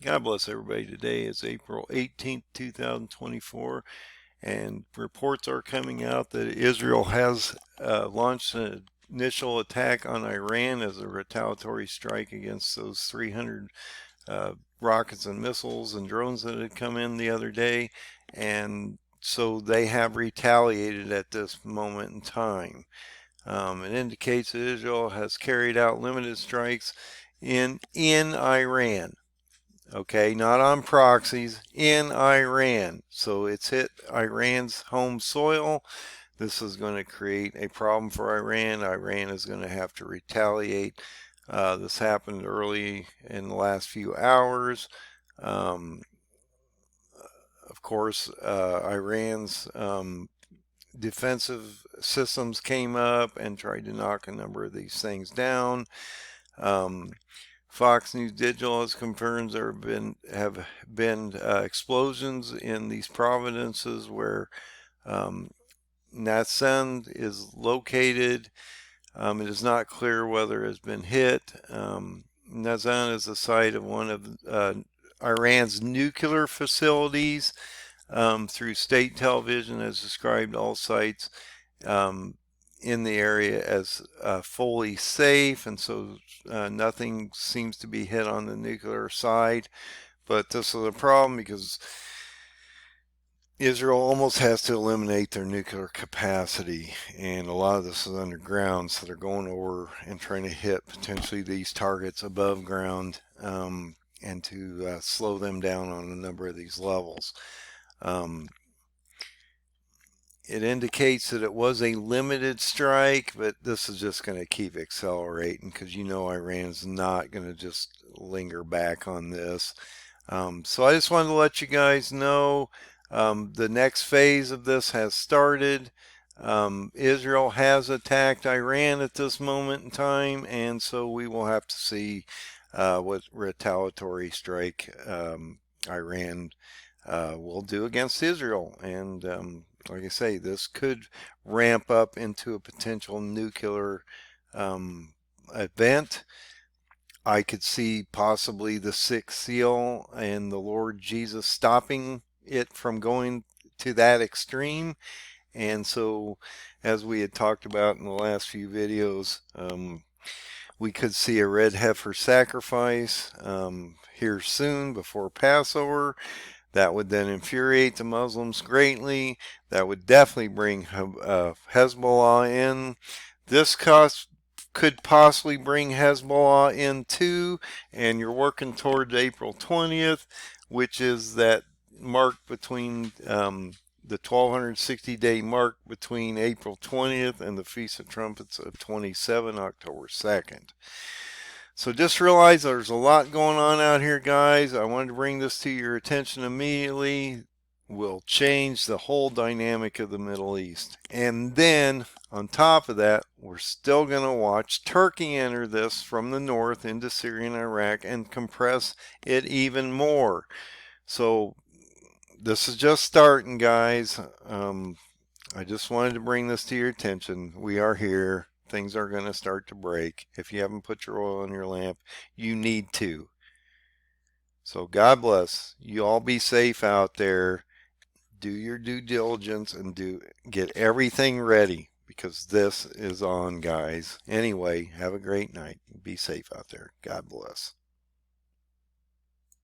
God bless everybody. Today is April 18th, 2024, and reports are coming out that Israel has launched an initial attack on Iran as a retaliatory strike against those 300 rockets and missiles and drones that had come in the other day. And so they have retaliated at this moment in time. It indicates that Israel has carried out limited strikes in Iran. Okay, not on proxies, in Iran. So it's hit Iran's home soil. This is going to create a problem for Iran. Iran is going to have to retaliate. This happened early in the last few hours. Um, of course, Iran's defensive systems came up and tried to knock a number of these things down. Fox News Digital has confirmed there have been explosions in these provinces where Natanz is located. It is not clear whether it has been hit. Natanz is the site of one of Iran's nuclear facilities. Through state television has described all sites in the area as fully safe, and so nothing seems to be hit on the nuclear side. But this is a problem because Israel almost has to eliminate their nuclear capacity, and a lot of this is underground, so they're going over and trying to hit potentially these targets above ground, and to slow them down on a number of these levels. It indicates that it was a limited strike, but this is just going to keep accelerating because Iran's not going to just linger back on this. So I just wanted to let you guys know the next phase of this has started. Israel has attacked Iran at this moment in time, and so we will have to see what retaliatory strike Iran will do against Israel. And like I say, this could ramp up into a potential nuclear event. I could see possibly the sixth seal and the Lord Jesus stopping it from going to that extreme. And so, as we had talked about in the last few videos, we could see a red heifer sacrifice here soon before Passover. That would then infuriate the Muslims greatly. That would definitely bring Hezbollah in. This could possibly bring Hezbollah in too, and you're working toward April 20th, which is that mark between the 1260-day mark between April 20th and the Feast of Trumpets of 27 October 2nd. So just realize there's a lot going on out here, guys. I wanted to bring this to your attention immediately. Will change the whole dynamic of the Middle East. And then, on top of that, we're still going to watch Turkey enter this from the north into Syria and Iraq and compress it even more. So this is just starting, guys. I just wanted to bring this to your attention. We are here. Things are going to start to break. If you haven't put your oil in your lamp, you need to. So God bless. You all be safe out there. Do your due diligence and get everything ready because this is on, guys. Anyway, have a great night. Be safe out there. God bless.